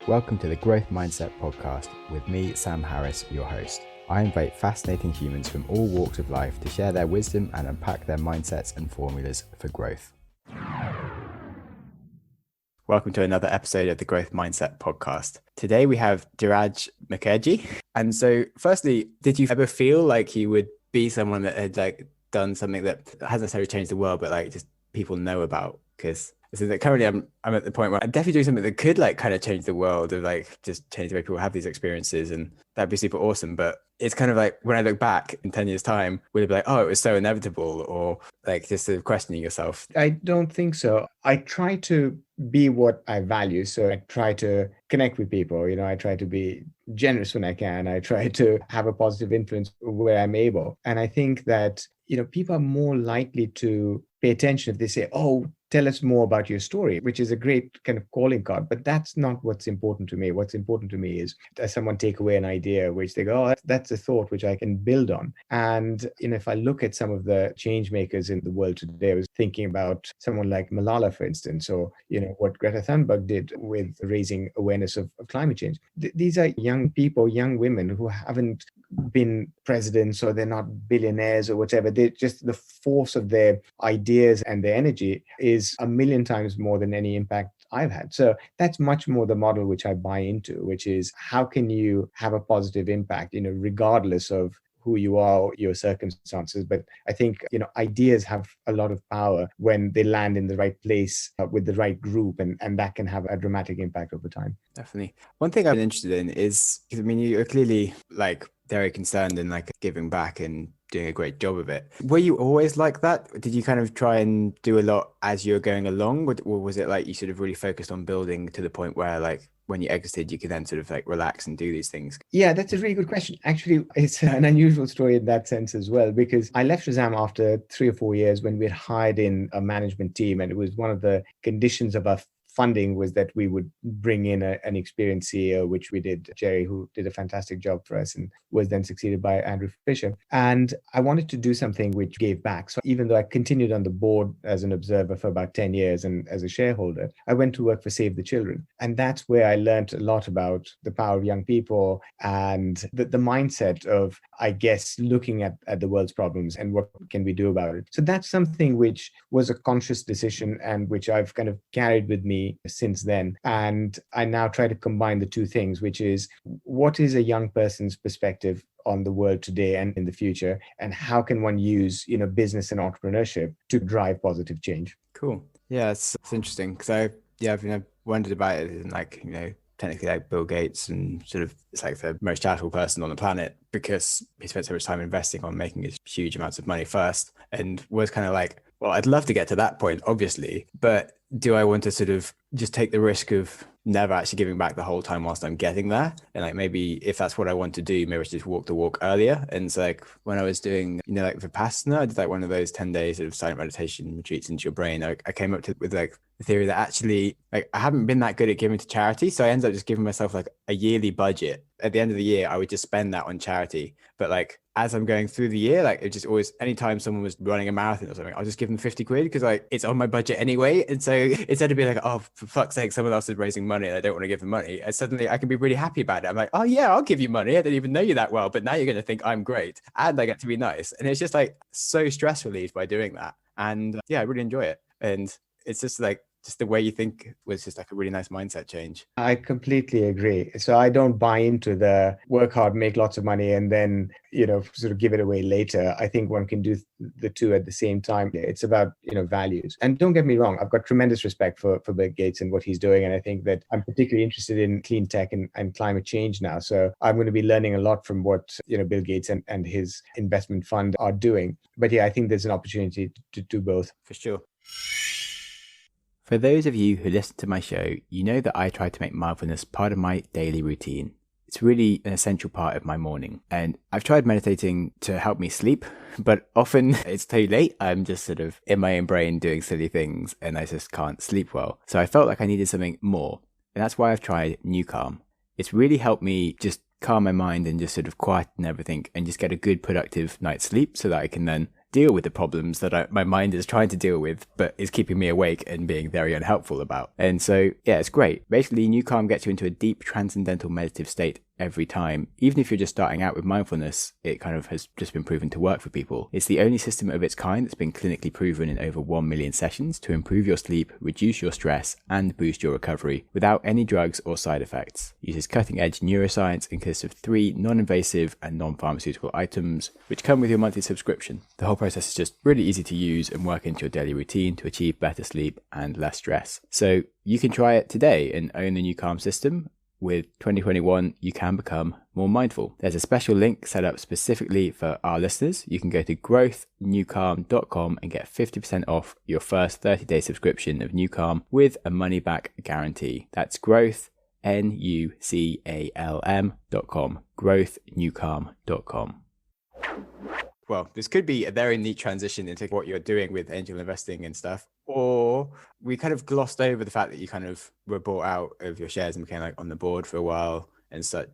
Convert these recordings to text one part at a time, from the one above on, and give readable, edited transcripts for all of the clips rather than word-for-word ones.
Welcome to the Growth Mindset Podcast with me, Sam Harris, your host. I invite fascinating humans from all walks of life to share their wisdom and unpack their mindsets and formulas for growth. Welcome to another episode of the Growth Mindset Podcast. Today we have Dhiraj Mukherjee. And so firstly, did you ever feel like you would be someone that had done something that hasn't necessarily changed the world, but just people know about? Because currently I'm at the point where I'm definitely doing something that could kind of change the world, of just change the way people have these experiences, and that'd be super awesome. But it's kind of when I look back in 10 years time, will it be oh, it was so inevitable, or just sort of questioning yourself? I don't think so. I try to be what I value. So I try to connect with people. I try to be generous when I can. I try to have a positive influence where I'm able. And I think that, people are more likely to pay attention if they say, oh, tell us more about your story, which is a great kind of calling card. But that's not what's important to me. What's important to me is, does someone take away an idea which they go, oh, that's a thought which I can build on. And, if I look at some of the change makers in the world today, I was thinking about someone like Malala, for instance, or, what Greta Thunberg did with raising awareness of climate change. These are young people, young women who haven't been presidents, or they're not billionaires or whatever. They just, the force of their ideas and their energy is a million times more than any impact I've had. So that's much more the model which I buy into, which is, how can you have a positive impact, regardless of who you are or your circumstances. But I think, ideas have a lot of power when they land in the right place with the right group, and that can have a dramatic impact over time. Definitely. One thing I've been interested in is, you're clearly very concerned in giving back and doing a great job of it. Were you always like that? Did you kind of try and do a lot as you were going along, or was it you sort of really focused on building to the point where when you exited, you could then sort of relax and do these things? Yeah, that's a really good question. Actually, it's an unusual story in that sense as well, because I left Shazam after 3 or 4 years when we had hired in a management team, and it was one of the conditions of our funding was that we would bring in an experienced CEO, which we did. Jerry, who did a fantastic job for us and was then succeeded by Andrew Fisher. And I wanted to do something which gave back. So even though I continued on the board as an observer for about 10 years and as a shareholder, I went to work for Save the Children. And that's where I learned a lot about the power of young people and the mindset of, I guess, looking at the world's problems and what can we do about it. So that's something which was a conscious decision and which I've kind of carried with me since then. And I now try to combine the two things, which is, what is a young person's perspective on the world today and in the future, and how can one use business and entrepreneurship to drive positive change? Cool. Yeah, it's interesting, because I've wondered about it, and technically Bill Gates, and sort of it's the most charitable person on the planet, because he spent so much time investing on making his huge amounts of money first, and was kind of well, I'd love to get to that point, obviously, but do I want to sort of just take the risk of never actually giving back the whole time whilst I'm getting there? And maybe if that's what I want to do, maybe I should just walk the walk earlier. And it's when I was doing, Vipassana, I did one of those 10 days of silent meditation retreats into your brain. I came up with the theory that actually I haven't been that good at giving to charity. So I ended up just giving myself a yearly budget. At the end of the year, I would just spend that on charity. But as I'm going through the year, it just always, anytime someone was running a marathon or something, I'll just give them 50 quid, because it's on my budget anyway. And so instead of being oh, for fuck's sake, someone else is raising money and I don't want to give them money, and suddenly I can be really happy about it. I'm oh yeah, I'll give you money. I didn't even know you that well, but now you're going to think I'm great and I get to be nice. And it's just so stress relieved by doing that. And I really enjoy it. And it's just just the way you think was just a really nice mindset change. I completely agree. So I don't buy into the work hard, make lots of money, and then, sort of give it away later. I think one can do the two at the same time. It's about, values. And don't get me wrong, I've got tremendous respect for Bill Gates and what he's doing. And I think that I'm particularly interested in clean tech and climate change now. So I'm going to be learning a lot from what, Bill Gates and his investment fund are doing. But I think there's an opportunity to do both. For sure. For those of you who listen to my show, you know that I try to make mindfulness part of my daily routine. It's really an essential part of my morning. And I've tried meditating to help me sleep, but often it's too late. I'm just sort of in my own brain doing silly things and I just can't sleep well. So I felt like I needed something more. And that's why I've tried New Calm. It's really helped me just calm my mind and just sort of quieten everything and just get a good productive night's sleep so that I can then deal with the problems that my mind is trying to deal with, but is keeping me awake and being very unhelpful about. And so, yeah, it's great. Basically, New Calm gets you into a deep transcendental meditative state every time. Even if you're just starting out with mindfulness, it kind of has just been proven to work for people. It's the only system of its kind that's been clinically proven in over 1 million sessions to improve your sleep, reduce your stress, and boost your recovery without any drugs or side effects. It uses cutting-edge neuroscience and consists of 3 non-invasive and non-pharmaceutical items, which come with your monthly subscription. The whole process is just really easy to use and work into your daily routine to achieve better sleep and less stress. So you can try it today and own the New Calm system. With 2021, you can become more mindful. There's a special link set up specifically for our listeners. You can go to growthnewcalm.com and get 50% off your first 30-day subscription of New Calm with a money-back guarantee. That's growth, NUCALM.com, growthnewcalm.com. Well, this could be a very neat transition into what you're doing with angel investing and stuff. Or we kind of glossed over the fact that you kind of were bought out of your shares and became like on the board for a while and such.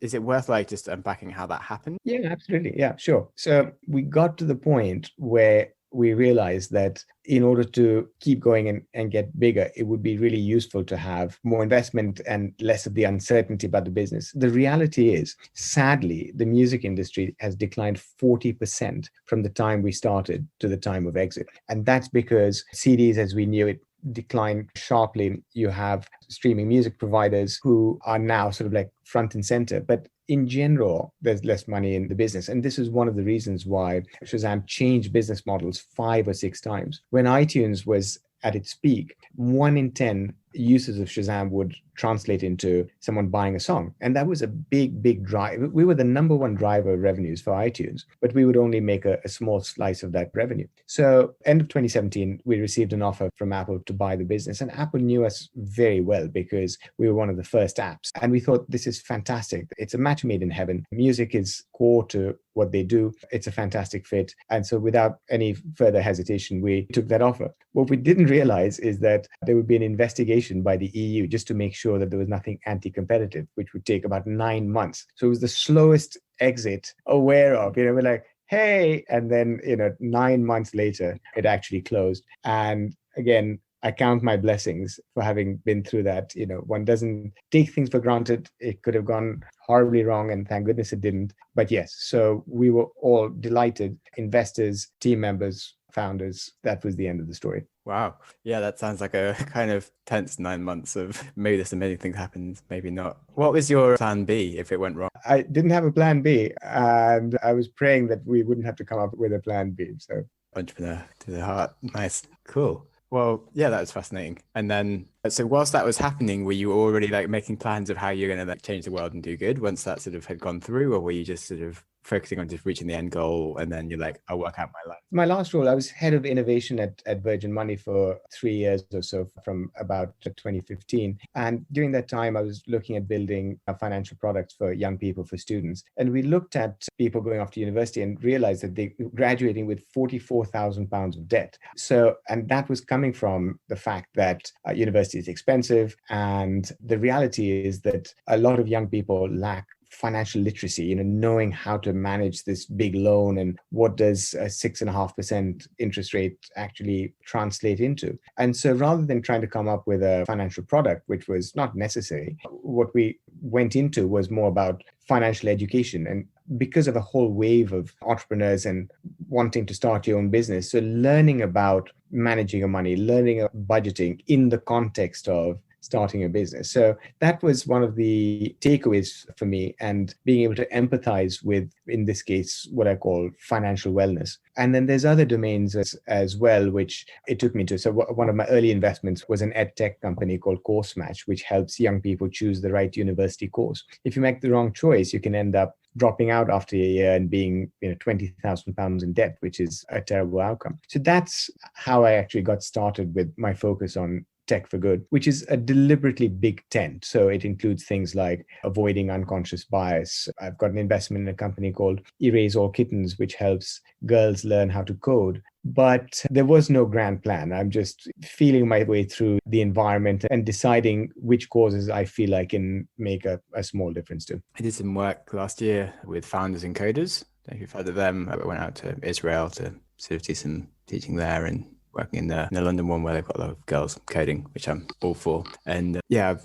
Is it worth like just unpacking how that happened? Yeah, absolutely. Yeah, sure. So we got to the point where we realized that in order to keep going and get bigger, it would be really useful to have more investment and less of the uncertainty about the business. The reality is, sadly, the music industry has declined 40% from the time we started to the time of exit. And that's because CDs, as we knew it, declined sharply. You have streaming music providers who are now sort of like front and center. But in general, there's less money in the business. And this is one of the reasons why Shazam changed business models 5 or 6 times. When iTunes was at its peak, 1 in 10 users of Shazam would translate into someone buying a song. And that was a big drive. We were the number 1 driver of revenues for iTunes, but we would only make a small slice of that revenue. So end of 2017, we received an offer from Apple to buy the business. And Apple knew us very well because we were one of the first apps. And we thought, this is fantastic. It's a match made in heaven. Music is core to what they do. It's a fantastic fit. And so without any further hesitation, we took that offer. What we didn't realize is that there would be an investigation by the EU just to make sure that there was nothing anti-competitive, which would take about 9 months. So it was the slowest exit aware of. We're like, hey, and then 9 months later, it actually closed. And again, I count my blessings for having been through that. One doesn't take things for granted. It could have gone horribly wrong, and thank goodness it didn't. But yes, so we were all delighted, investors, team members, founders. That was the end of the story. Wow. Yeah, that sounds like a kind of tense 9 months of maybe this amazing thing happens, maybe not. What was your plan B if it went wrong? I didn't have a plan B, and I was praying that we wouldn't have to come up with a plan B. So entrepreneur to the heart. Nice. Cool. Well, yeah, that was fascinating. And then, so whilst that was happening, were you already like making plans of how you're going to like change the world and do good once that sort of had gone through, or were you just sort of focusing on just reaching the end goal and then you're like, I'll work out my life? My last role, I was head of innovation at Virgin Money for 3 years or so, from about 2015. And during that time, I was looking at building financial products for young people, for students. And we looked at people going off to university and realized that they were graduating with £44,000 of debt. So, and that was coming from the fact that university is expensive. And the reality is that a lot of young people lack financial literacy, knowing how to manage this big loan and what does a 6.5% interest rate actually translate into. And so rather than trying to come up with a financial product, which was not necessary, what we went into was more about financial education. And because of a whole wave of entrepreneurs and wanting to start your own business, so learning about managing your money, learning about budgeting in the context of starting a business. So that was one of the takeaways for me, and being able to empathize with, in this case, what I call financial wellness. And then there's other domains as well, which it took me to. So one of my early investments was an ed tech company called Course Match, which helps young people choose the right university course. If you make the wrong choice, you can end up dropping out after a year and being £20,000 in debt, which is a terrible outcome. So that's how I actually got started with my focus on tech for good, which is a deliberately big tent. So it includes things like avoiding unconscious bias. I've got an investment in a company called Erase All Kittens, which helps girls learn how to code. But there was no grand plan. I'm just feeling my way through the environment and deciding which causes I feel I can make a small difference to. I did some work last year with founders and coders. if you've heard of them. I went out to Israel to sort of do some teaching there and working in the London one where they've got a lot of girls coding, which I'm all for. And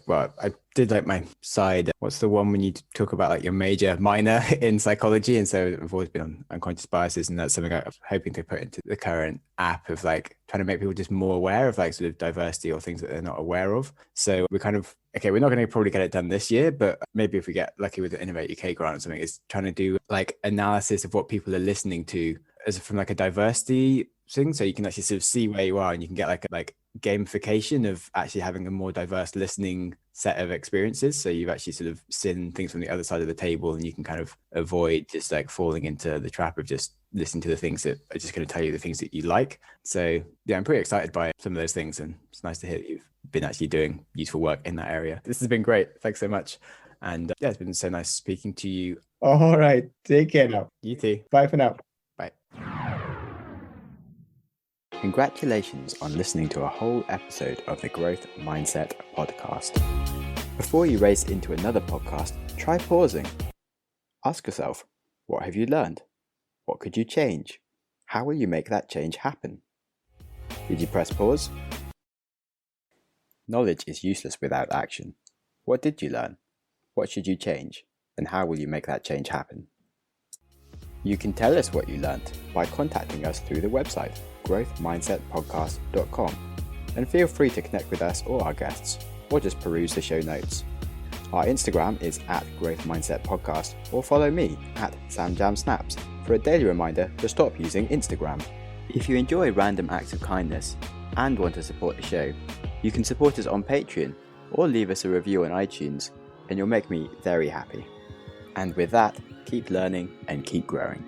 well, I did like my side. What's the one when you talk about like your major minor in psychology? And so I've always been on unconscious biases, and that's something I'm hoping to put into the current app of like trying to make people just more aware of like sort of diversity or things that they're not aware of. So we're kind of, okay, we're not going to probably get it done this year, but maybe if we get lucky with the Innovate UK grant or something, is trying to do like analysis of what people are listening to as from like a diversity thing, so you can actually sort of see where you are, and you can get like gamification of actually having a more diverse listening set of experiences. So you've actually sort of seen things from the other side of the table, and you can kind of avoid just like falling into the trap of just listening to the things that are just going to tell you the things that you like. So yeah, I'm pretty excited by some of those things, and it's nice to hear that you've been actually doing useful work in that area. This has been great. Thanks so much. And yeah, it's been so nice speaking to you. All right. Take care now. You too. Bye for now. Bye. Congratulations on listening to a whole episode of the Growth Mindset podcast. Before you race into another podcast, try pausing. Ask yourself, what have you learned? What could you change? How will you make that change happen? Did you press pause? Knowledge is useless without action. What did you learn? What should you change? And how will you make that change happen? You can tell us what you learned by contacting us through the website growthmindsetpodcast.com, and feel free to connect with us or our guests, or just peruse the show notes. Our Instagram is @growthmindsetpodcast, or follow me @samjamsnaps for a daily reminder to stop using Instagram. If you enjoy random acts of kindness and want to support the show, you can support us on Patreon or leave us a review on iTunes, and you'll make me very happy. And with that, keep learning and keep growing.